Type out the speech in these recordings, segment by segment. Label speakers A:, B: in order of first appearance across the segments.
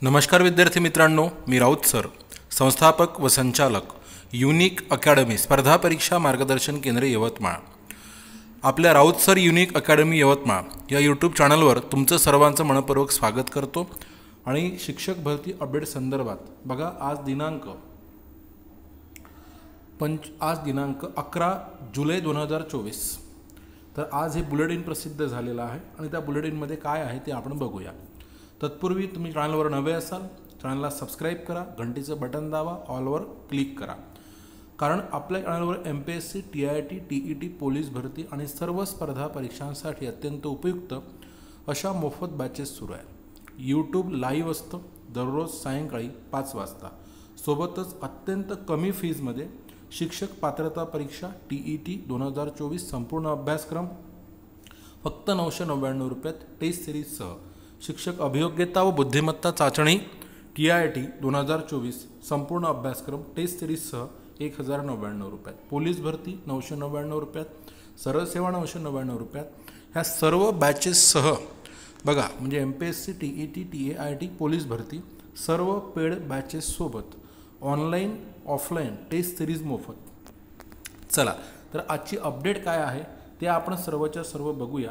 A: नमस्कार विद्यार्थी मित्रांनो, मी राऊत सर, संस्थापक व संचालक युनिक अकॅडमी स्पर्धा परीक्षा मार्गदर्शन केंद्र यवतमाळ. आपल्या Raut sir unique academy Yavatmal या यूट्यूब चॅनलवर तुमचं सर्वांचं मनपूर्वक स्वागत करतो. आणि शिक्षक भरती अपडेट संदर्भात बघा, आज दिनांक 11 जुलै 2024. तर आज हे बुलेटिन प्रसिद्ध झालेलं आहे आणि त्या बुलेटिनमध्ये काय आहे ते आपण बघूया. तत्पूर्वी तुम्ही चॅनलवर नवे असाल, चॅनलला सबस्क्राईब करा, घंटीचं बटन दाबा, ऑलवर क्लिक करा. कारण आपल्या चॅनलवर MPSC, TIT, TET, पोलीस भरती आणि सर्व स्पर्धा परीक्षांसाठी अत्यंत उपयुक्त अशा मोफत बॅचेस सुरू आहेत. यूट्यूब लाईव्ह असतं दररोज सायंकाळी 5 वाजता. सोबतच अत्यंत कमी फीजमध्ये शिक्षक पात्रता परीक्षा TET 2024 संपूर्ण अभ्यासक्रम फक्त 999 रुपयात टेस्ट सिरीजसह. शिक्षक अभियोग्यता व बुद्धिमत्ता चाचणी TIT 2024 संपूर्ण अभ्यासक्रम टेस्ट सिरीजसह 1099 रुपयात. पोलीस भरती 999 रुपयात, सरळ सेवा 999 रुपयात. ह्या सर्व बॅचेससह बघा, म्हणजे MPSC, TET, TIT, पोलीस भरती सर्व पेड बॅचेससोबत ऑनलाईन ऑफलाईन टेस्ट सिरीज मोफत. चला तर आजची अपडेट काय आहे ते आपण सर्वच्या सर्व बघूया.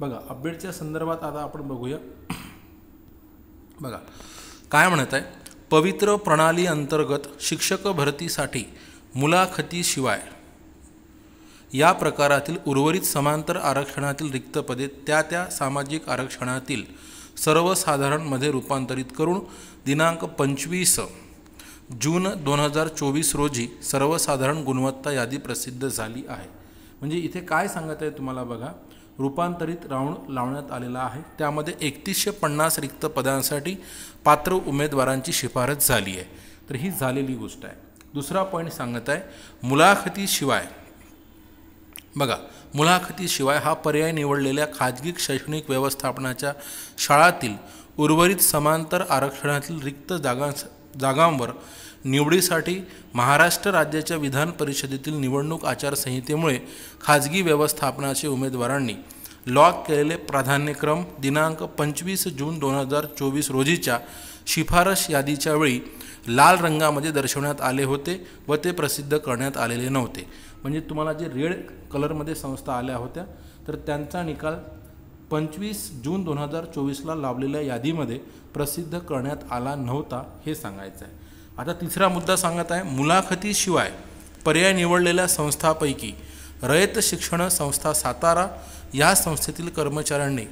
A: बघा, अपडेटच्या संदर्भात आता आपण बघूया. बघा काय म्हणत आहे, पवित्र प्रणाली अंतर्गत शिक्षक भरतीसाठी मुलाखतीशिवाय या प्रकारातील उर्वरित समांतर आरक्षणातील रिक्त पदे त्या सामाजिक आरक्षणातील सर्वसाधारणमध्ये रूपांतरित करून दिनांक 25 जून 2024 रोजी सर्वसाधारण गुणवत्ता यादी प्रसिद्ध झाली आहे. म्हणजे इथे काय सांगत आहे तुम्हाला बघा, रूपांतरित राऊंड लावण्यात आलेला आहे. त्यामध्ये 3150 रिक्त पदांसाठी पात्र उमेदवारांची शिफारस झाली आहे. तर ही झालेली गोष्ट आहे. दुसरा पॉईंट सांगत आहे, मुलाखतीशिवाय बघा, मुलाखतीशिवाय हा पर्याय निवडलेल्या खाजगी शैक्षणिक व्यवस्थापनाच्या शाळांतील उर्वरित समांतर आरक्षणातील रिक्त जागांवर निवडीसाठी महाराष्ट्र राज्याच्या विधान परिषदेतील निवडणूक आचारसंहितेमुळे खाजगी व्यवस्थापनाचे उमेदवारांनी लॉक केलेले प्राधान्यक्रम दिनांक 25 जून 2024 रोजीच्या शिफारस यादीच्या वेळी लाल रंगामध्ये दर्शवण्यात आले होते व ते प्रसिद्ध करण्यात आलेले नव्हते. म्हणजे तुम्हाला जे रेड कलरमध्ये संस्था आल्या होत्या तर त्यांचा निकाल 25 जून 2024ला लावलेल्या यादीमध्ये प्रसिद्ध करण्यात आला नव्हता, हे सांगायचं आहे. आता तिसरा मुद्दा सांगत आहे, मुलाखतीशिवाय पर्याय निवडलेल्या संस्थांपैकी रयत शिक्षण संस्था सातारा या संस्थेतील कर्मचाऱ्यांनी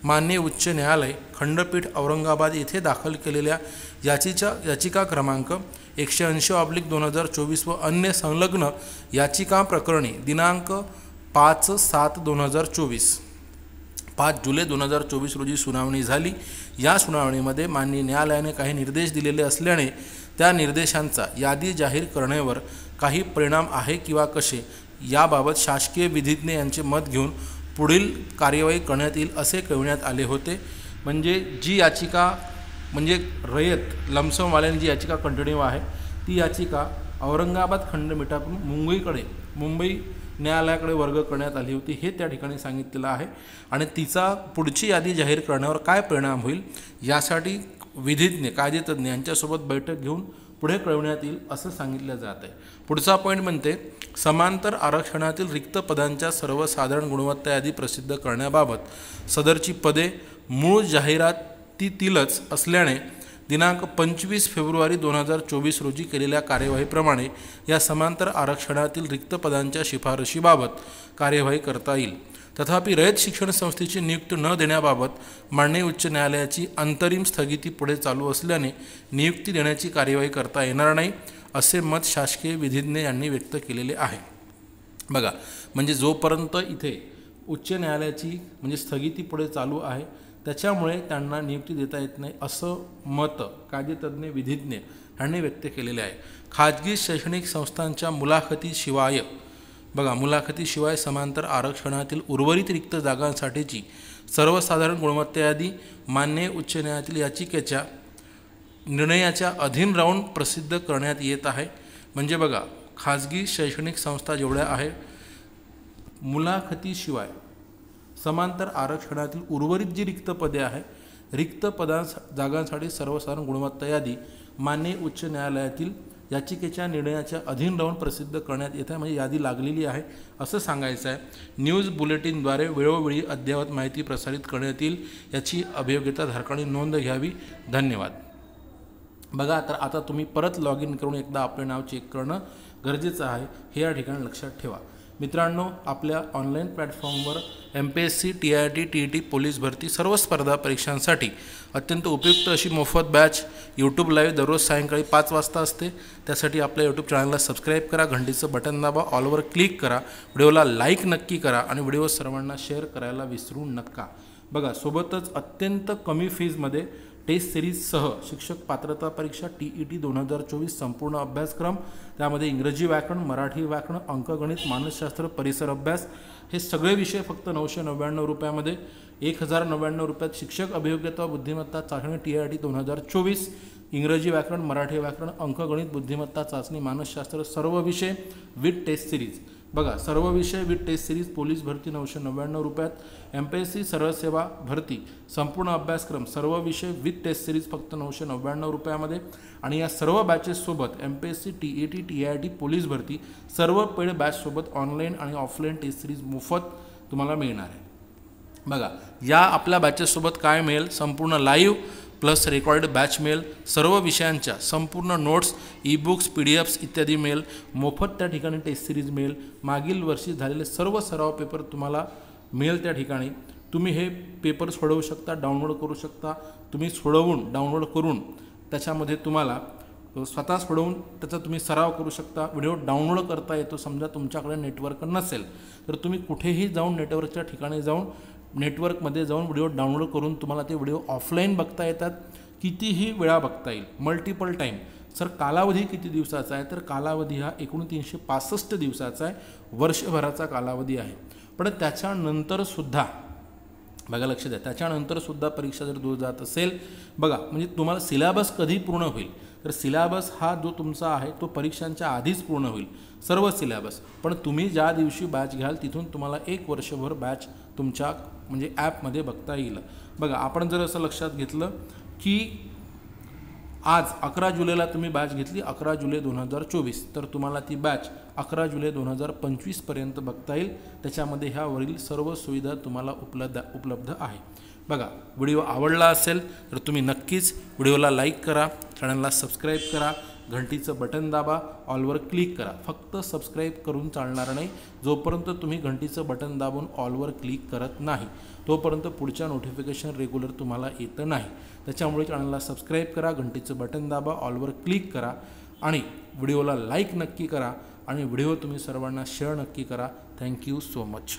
A: माननीय उच्च न्यायालय खंडपीठ औरंगाबाद येथे दाखल केलेल्या याचिका क्रमांक 180/2024 व अन्य संलग्न याचिका प्रकरणी दिनांक 5/7/2024 5 जुलै 2024 रोजी सुनावणी झाली. या सुनावणीमध्ये माननीय न्यायालयाने काही निर्देश दिलेले असल्याने त्या निर्देशांचा यादी जाहीर करण्यावर काही परिणाम आहे किंवा कसे याबाबत शासकीय विधिज्ञ यांचे मत घेऊन पुढील कार्यवाही करण्यात येईल असे कळविण्यात आले होते. म्हणजे जी याचिका म्हणजे रयत लमसमवाल्यांनी जी याचिका कंटिन्यू आहे ती याचिका औरंगाबाद खंडपीठातून मुंबई न्यायालयाकडे वर्ग करण्यात आली होती, हे त्या ठिकाणी सांगितलेलं आहे. आणि तिचा पुढची यादी जाहीर करण्यावर काय परिणाम होईल यासाठी विधिज्ञ कायदेतज्ञ यांच्यासोबत बैठक घेऊन पुढे कळवण्यात येईल असं सांगितलं जात आहे. पुढचा पॉईंट म्हणते, समांतर आरक्षणातील रिक्त पदांच्या सर्वसाधारण गुणवत्ता यादी प्रसिद्ध करण्याबाबत सदरची पदे मूळ जाहिरातीतीलच असल्याने दिनांक 25 फेब्रुवारी 2024 रोजी केलेल्या कार्यवाहीप्रमाणे या समांतर आरक्षणातील रिक्त पदांच्या शिफारशीबाबत कार्यवाही करता येईल. तथापि रयत शिक्षण संस्थेची नियुक्ती न देण्याबाबत माननीय उच्च न्यायालयाची अंतरिम स्थगिती पुढे चालू असल्याने नियुक्ती देण्याची कार्यवाही करता येणार नाही असे मत शासकीय विधिज्ञ यांनी व्यक्त केलेले आहे. बघा, म्हणजे जोपर्यंत इथे उच्च न्यायालयाची म्हणजे स्थगिती पुढे चालू आहे त्याच्यामुळे त्यांना नियुक्ती देता येत नाही असं मत कायदेतज्ञ विधिज्ञ यांनी व्यक्त केलेले आहे. खाजगी शैक्षणिक संस्थांच्या मुलाखतीशिवाय बघा, मुलाखतीशिवाय समांतर आरक्षणातील उर्वरित रिक्त जागांसाठीची सर्वसाधारण गुणवत्ता यादी मान्य उच्च न्यायालयातील याचिकेच्या निर्णयाच्या अधीन राहून प्रसिद्ध करण्यात येत आहे. म्हणजे बघा, खाजगी शैक्षणिक संस्था जेवढ्या आहेत मुलाखतीशिवाय समांतर आरक्षणातील उर्वरित जी रिक्त पदे आहेत रिक्त जागांसाठी सर्वसाधारण गुणवत्ता यादी मान्य उच्च न्यायालयातील याचिकेच्या निर्णयाच्या अधीन राहून प्रसिद्ध करण्यात येत आहे, म्हणजे यादी लागलेली आहे असं सांगायचं आहे. न्यूज बुलेटिनद्वारे वेळोवेळी अद्ययावत माहिती प्रसारित करण्यात येईल याची अभियोग्यता धारकांनी नोंद घ्यावी. धन्यवाद. बघा, तर आता तुम्ही परत लॉग इन करून एकदा आपले नाव चेक करणं गरजेचं आहे, हे या ठिकाणी लक्षात ठेवा. मित्रांनो, आपल्या ऑनलाईन प्लॅटफॉर्मवर MPSC, TIT, TET, पोलीस भरती सर्व स्पर्धा परीक्षांसाठी अत्यंत उपयुक्त अशी मोफत बॅच यूट्यूब लाईव्ह दररोज सायंकाळी 5 वाजता असते. त्यासाठी आपल्या यूट्यूब चॅनलला सबस्क्राईब करा, घंटीचं बटन दाबा, ऑलवर क्लिक करा, व्हिडिओला लाईक नक्की करा आणि व्हिडिओ सर्वांना शेअर करायला विसरू नका. बघा, सोबतच अत्यंत कमी फीजमध्ये टेस्ट सिरीजसह शिक्षक पात्रता परीक्षा TET 2024 संपूर्ण अभ्यासक्रम, त्यामध्ये इंग्रजी व्याकरण, मराठी व्याकरण, अंकगणित, मानसशास्त्र, परिसर अभ्यास हे सगळे विषय फक्त 999 रुपयामध्ये. 1099 रुपयात शिक्षक अभियोग्यता बुद्धिमत्ता चाचणी TIT 2024, इंग्रजी व्याकरण, मराठी व्याकरण, अंकगणित, बुद्धिमत्ता चाचणी, मानसशास्त्र सर्व विषय विथ टेस्ट सिरीज. बघा, सर्व विषय विथ टेस्ट सिरीज पोलीस भरती 999 रुपयात. MPSC सरळ सेवा भरती संपूर्ण अभ्यासक्रम सर्व विषय विथ टेस्ट सिरीज फक्त 999 रुपयामध्ये. आणि या सर्व बॅचेससोबत MPSC, TET, TIT, पोलीस भरती सर्व पेड बॅचसोबत ऑनलाईन आणि ऑफलाईन टेस्ट सिरीज मोफत तुम्हाला मिळणार आहे. बघा, या आपल्या बॅचेससोबत काय मिळेल? संपूर्ण लाईव्ह प्लस रेकॉर्डेड बॅच मिळेल, सर्व विषयांच्या संपूर्ण नोट्स, ई-बुक्स, PDFs इत्यादी मिळेल, मोफत त्या ठिकाणी टेस्ट सिरीज मिळेल, मागील वर्षी झालेले सर्व सराव पेपर तुम्हाला मिळेल त्या ठिकाणी. तुम्ही हे पेपर सोडवू शकता, डाउनलोड करू शकता. तुम्ही सोडवून डाउनलोड करून त्याच्यामध्ये तुम्हाला स्वतः सोडवून त्याचा तुम्ही सराव करू शकता. व्हिडिओ डाउनलोड करता येतो. समजा तुमच्याकडे नेटवर्क नसेल तर तुम्ही कुठेही जाऊन नेटवर्कच्या ठिकाणी जाऊन नेटवर्कमध्ये जाऊन व्हिडिओ डाउनलोड करून तुम्हाला ते व्हिडिओ ऑफलाईन बघता येतात, कितीही वेळा बघता येईल, मल्टिपल टाईम. सर, कालावधी किती दिवसाचा आहे? तर कालावधी हा 365 दिवसाचा आहे, वर्षभराचा कालावधी आहे. पण त्याच्यानंतरसुद्धा बघा, लक्ष द्या, त्याच्यानंतरसुद्धा परीक्षा जर दूर जात असेल, बघा, म्हणजे तुम्हाला सिलेबस कधी पूर्ण होईल? तर सिलेबस हा जो तुमचा आहे तो परीक्षांच्या आधीच पूर्ण होईल, सर्व सिलेबस. पण तुम्ही ज्या दिवशी बॅच घ्याल तिथून तुम्हाला 1 वर्षभर बॅच तुमच्या म्हणजे ॲपमध्ये बघता येईल. बघा, आपण जर असं लक्षात घेतलं की आज 11 जुलैला तुम्ही बॅच घेतली, 11 जुलै 2024, तर तुम्हाला ती बॅच 11 जुलै 2025 पर्यंत बघता येईल. त्याच्यामध्ये ह्यावरील सर्व सुविधा तुम्हाला उपलब्ध आहे. बघा, व्हिडिओ आवडला असेल तर तुम्ही नक्कीच व्हिडिओला लाईक करा, चॅनलला सबस्क्राईब करा, घंटीचं बटन दाबा, ऑलवर क्लिक करा. फक्त सबस्क्राईब करून चालणार नाही. जोपर्यंत तुम्ही घंटीचं बटन दाबून ऑलवर क्लिक करत नाही तोपर्यंत पुढच्या नोटिफिकेशन रेग्युलर तुम्हाला येतं नाही. त्याच्यामुळे चॅनलला सबस्क्राईब करा, घंटीचं बटन दाबा, ऑलवर क्लिक करा आणि व्हिडिओला लाईक नक्की करा आणि व्हिडिओ तुम्ही सर्वांना शेअर नक्की करा. Thank you so much.